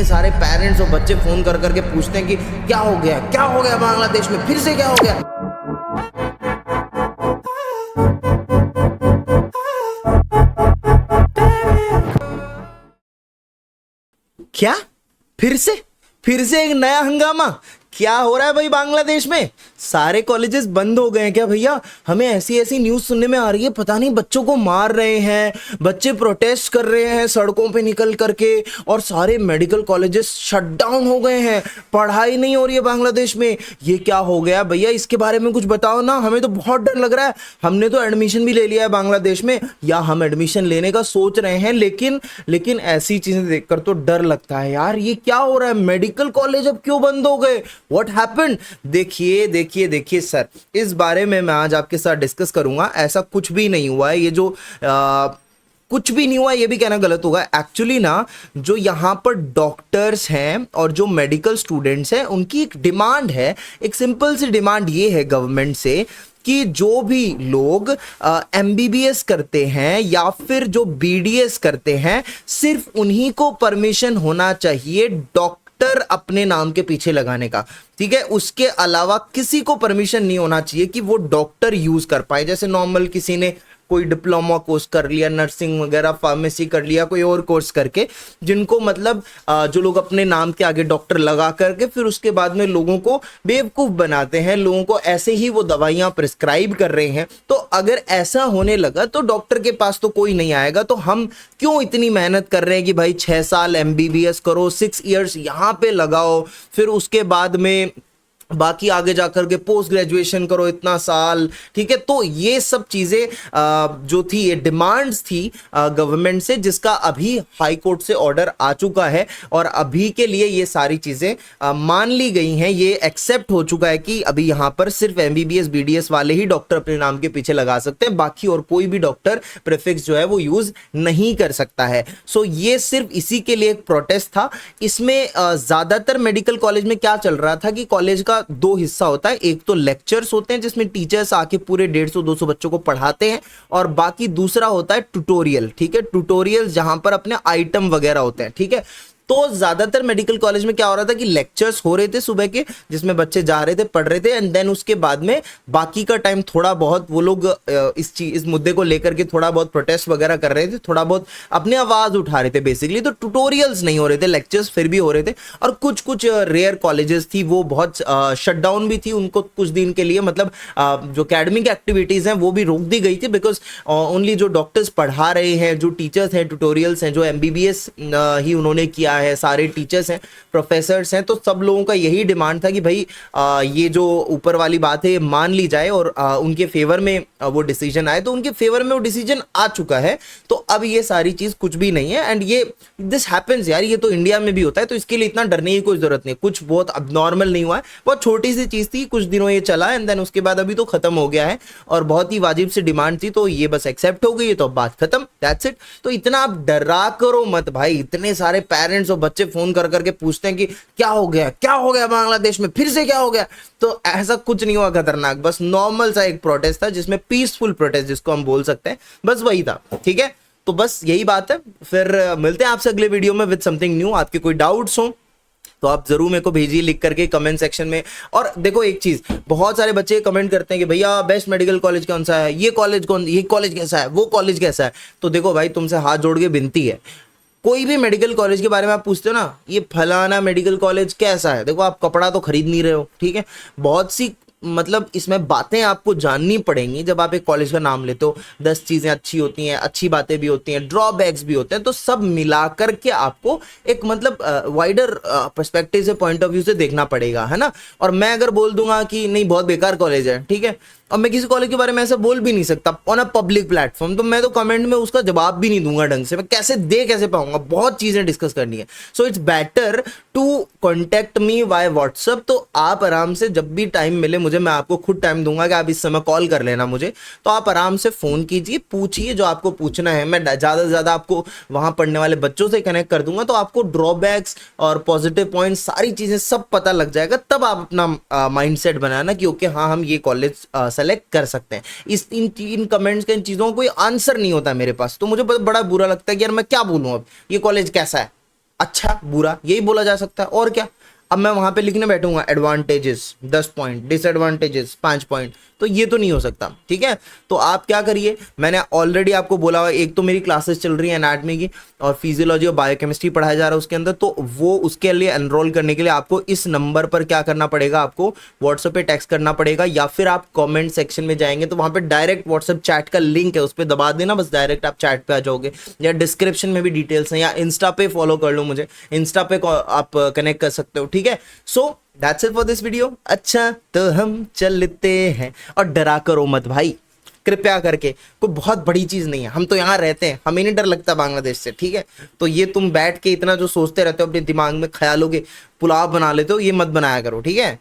इतने सारे पेरेंट्स और बच्चे फोन कर करके पूछते हैं कि क्या हो गया बांग्लादेश में, फिर से क्या हो गया। क्या फिर से एक नया हंगामा? क्या हो रहा है भाई बांग्लादेश में? सारे कॉलेजेस बंद हो गए हैं क्या भैया? हमें ऐसी ऐसी न्यूज सुनने में आ रही है, पता नहीं बच्चों को मार रहे हैं, बच्चे प्रोटेस्ट कर रहे हैं सड़कों पे निकल करके, और सारे मेडिकल कॉलेजेस शट डाउन हो गए हैं, पढ़ाई नहीं हो रही है बांग्लादेश में। ये क्या हो गया भैया? इसके बारे में कुछ बताओ ना, हमें तो बहुत डर लग रहा है। हमने तो एडमिशन भी ले लिया है बांग्लादेश में, या हम एडमिशन लेने का सोच रहे हैं, लेकिन ऐसी चीजें देखकर तो डर लगता है यार। ये क्या हो रहा है? मेडिकल कॉलेज अब क्यों बंद हो गए? What happened? देखिए सर, इस बारे में मैं आज आपके साथ डिस्कस करूंगा। ऐसा कुछ भी नहीं हुआ है। ये जो कुछ भी नहीं हुआ ये भी कहना गलत होगा। एक्चुअली ना, जो यहाँ पर डॉक्टर्स हैं और जो मेडिकल स्टूडेंट्स हैं, उनकी एक डिमांड है, एक सिंपल सी डिमांड ये है गवर्नमेंट से कि जो भी लोग एमबीबीएस करते हैं या फिर जो बीडीएस करते हैं, सिर्फ उन्हीं को परमिशन होना चाहिए डॉक्टर अपने नाम के पीछे लगाने का। ठीक है, उसके अलावा किसी को परमिशन नहीं होना चाहिए कि वो डॉक्टर यूज कर पाए। जैसे नॉर्मल किसी ने कोई डिप्लोमा कोर्स कर लिया, नर्सिंग वगैरह, फार्मेसी कर लिया, कोई और कोर्स करके, जिनको मतलब जो लोग अपने नाम के आगे डॉक्टर लगा करके फिर उसके बाद में लोगों को बेवकूफ बनाते हैं, लोगों को ऐसे ही वो दवाइयां प्रिस्क्राइब कर रहे हैं। तो अगर ऐसा होने लगा तो डॉक्टर के पास तो कोई नहीं आएगा। तो हम क्यों इतनी मेहनत कर रहे हैं कि भाई 6 साल एमबीबीएस करो, 6 इयर्स यहाँ पे लगाओ, फिर उसके बाद में बाकी आगे जाकर के पोस्ट ग्रेजुएशन करो इतना साल। ठीक है, तो ये सब चीजें जो थी, ये डिमांड्स थी गवर्नमेंट से, जिसका अभी हाई कोर्ट से ऑर्डर आ चुका है और अभी के लिए ये सारी चीजें मान ली गई हैं। ये एक्सेप्ट हो चुका है कि अभी यहां पर सिर्फ एमबीबीएस बीडीएस वाले ही डॉक्टर अपने नाम के पीछे लगा सकते हैं, बाकी और कोई भी डॉक्टर प्रीफिक्स जो है वो यूज नहीं कर सकता है। सो ये सिर्फ इसी के लिए एक प्रोटेस्ट था। इसमें ज्यादातर मेडिकल कॉलेज में क्या चल रहा था कि कॉलेज का 2 हिस्सा होता है। एक तो लेक्चर्स होते हैं जिसमें टीचर्स आके पूरे 150-200 बच्चों को पढ़ाते हैं, और बाकी दूसरा होता है ट्यूटोरियल। ठीक है, ट्यूटोरियल जहां पर अपने आइटम वगैरह होते हैं। ठीक है, तो ज्यादातर मेडिकल कॉलेज में क्या हो रहा था कि लेक्चर्स हो रहे थे सुबह के, जिसमें बच्चे जा रहे थे, पढ़ रहे थे, एंड देन उसके बाद में बाकी का टाइम थोड़ा बहुत वो लोग इस मुद्दे को लेकर के थोड़ा बहुत प्रोटेस्ट वगैरह कर रहे थे, थोड़ा बहुत अपनी आवाज उठा रहे थे बेसिकली। तो ट्यूटोरियल्स नहीं हो रहे थे, लेक्चर्स फिर भी हो रहे थे। और कुछ रेयर कॉलेजेस थी वो बहुत शटडाउन भी थी, उनको कुछ दिन के लिए मतलब जो एकेडमिक एक्टिविटीज हैं वो भी रोक दी गई थी, बिकॉज ओनली जो डॉक्टर्स पढ़ा रहे हैं, जो टीचर्स हैं, ट्यूटोरियल्स हैं, जो एमबीबीएस ही उन्होंने किया है, सारे टीचर्स हैं, प्रोफेसर्स हैं, तो सब लोगों का यही डिमांड था कि भाई ये जो ऊपर वाली बात है मान ली जाए और उनके फेवर में वो डिसीजन आए। तो उनके फेवर में वो डिसीजन आ चुका है, तो अब ये सारी चीज कुछ भी नहीं है। एंड ये दिस हैपेंस यार, ये तो इंडिया में भी होता है, तो इसके लिए इतना डरने की कोई जरूरत नहीं। कुछ बहुत अबनॉर्मल नहीं हुआ है, बहुत छोटी सी चीज थी, कुछ दिनों ये चला एंड देन उसके बाद अभी तो खत्म हो गया है, और बहुत ही वाजिब सी डिमांड थी, तो ये बस एक्सेप्ट हो गई है, तो अब बात खत्म, दैट्स इट। तो इतना आप डरा करो मत भाई। इतने सारे पेरेंट्स और बच्चे फोन कर करके पूछते हैं कि क्या हो गया बांग्लादेश में, फिर से क्या हो गया। तो ऐसा कुछ नहीं हुआ खतरनाक, बस नॉर्मल सा एक प्रोटेस्ट था, जिसमें पीसफुल प्रोटेस्ट जिसको हम बोल सकते हैं, बस वही था। ठीक है, तो बस यही बात है। फिर मिलते हैं आपसे अगले वीडियो में विद समथिंग न्यू। आपके कोई डाउट्स हो तो आप जरूर मेरे को भेजिए लिख करके कमेंट सेक्शन में। और देखो एक चीज, बहुत सारे बच्चे कमेंट करते हैं कि भैया बेस्ट मेडिकल कॉलेज कौन सा है, ये कॉलेज कैसा है, वो कॉलेज कैसा है। तो देखो भाई, तुमसे हाथ जोड़ के विनती है, कोई भी मेडिकल कॉलेज के बारे में आप पूछते हो ना, ये फलाना मेडिकल कॉलेज कैसा है, देखो आप कपड़ा तो खरीद नहीं रहे हो। ठीक है, बहुत सी मतलब इसमें बातें आपको जाननी पड़ेंगी जब आप एक कॉलेज का नाम लेते हो। 10 चीजें अच्छी होती हैं, अच्छी बातें भी होती हैं, ड्रॉबैक्स भी होते हैं, तो सब मिलाकर के आपको एक मतलब वाइडर पर्सपेक्टिव से, पॉइंट ऑफ व्यू से देखना पड़ेगा, है ना। और मैं अगर बोल दूंगा कि नहीं बहुत बेकार कॉलेज है, ठीक है, और मैं किसी कॉलेज के बारे में ऐसा बोल भी नहीं सकता ऑन अ पब्लिक प्लेटफॉर्म, तो मैं तो कमेंट में उसका जवाब भी नहीं दूंगा ढंग से। मैं कैसे पाऊंगा, बहुत चीजें डिस्कस करनी है। So it's better to contact me via WhatsApp. तो आप आराम से जब भी टाइम मिले मुझे, मैं आपको खुद टाइम दूंगा कि आप इस समय कॉल कर लेना मुझे, तो आप आराम से फोन कीजिए, पूछिए जो आपको पूछना है। मैं ज्यादा से ज्यादा आपको वहां पढ़ने वाले बच्चों से कनेक्ट कर दूंगा, तो आपको ड्रॉबैक्स और पॉजिटिव पॉइंट सारी चीजें सब पता लग जाएगा। तब आप अपना माइंडसेट बनाना कि ओके हाँ हम ये कॉलेज सेलेक्ट कर सकते हैं। इन कमेंट्स के, इन चीजों का कोई आंसर नहीं होता मेरे पास, तो मुझे बड़ा बुरा लगता है कि यार मैं क्या बोलूं अब, ये कॉलेज कैसा है। अच्छा बुरा यही बोला जा सकता है, और क्या। अब मैं वहां पे लिखने बैठूंगा एडवांटेजेस 10 पॉइंट, डिसएडवांटेजेस 5 पॉइंट, तो ये तो नहीं हो सकता, ठीक है। तो आप क्या करिए, मैंने ऑलरेडी आपको बोला हुआ, एक तो मेरी क्लासेस चल रही है एनाटमी की और फिजियोलॉजी और बायोकेमिस्ट्री पढ़ाया जा रहा है उसके अंदर, तो वो उसके लिए एनरोल करने के लिए आपको इस नंबर पर क्या करना पड़ेगा, आपको व्हाट्सएप पे टेक्स्ट करना पड़ेगा, या फिर आप कमेंट सेक्शन में जाएंगे तो वहां पे डायरेक्ट व्हाट्सएप चैट का लिंक है, उस पर दबा देना, बस डायरेक्ट आप चैट पे आ जाओगे, या डिस्क्रिप्शन में भी डिटेल्स हैं, या इंस्टा पे फॉलो कर लो मुझे, इंस्टा पे आप कनेक्ट कर सकते हो, ठीक है। So that's it for this video. अच्छा तो हम चलते हैं, और डरा करो मत भाई, कृपया करके, कोई बहुत बड़ी चीज नहीं है, हम तो यहाँ रहते हैं, हमें नहीं डर लगता बांग्लादेश से, ठीक है। तो ये तुम बैठ के इतना जो सोचते रहते हो अपने दिमाग में ख्यालों के पुलाव बना लेते हो, ये मत बनाया करो, ठीक है।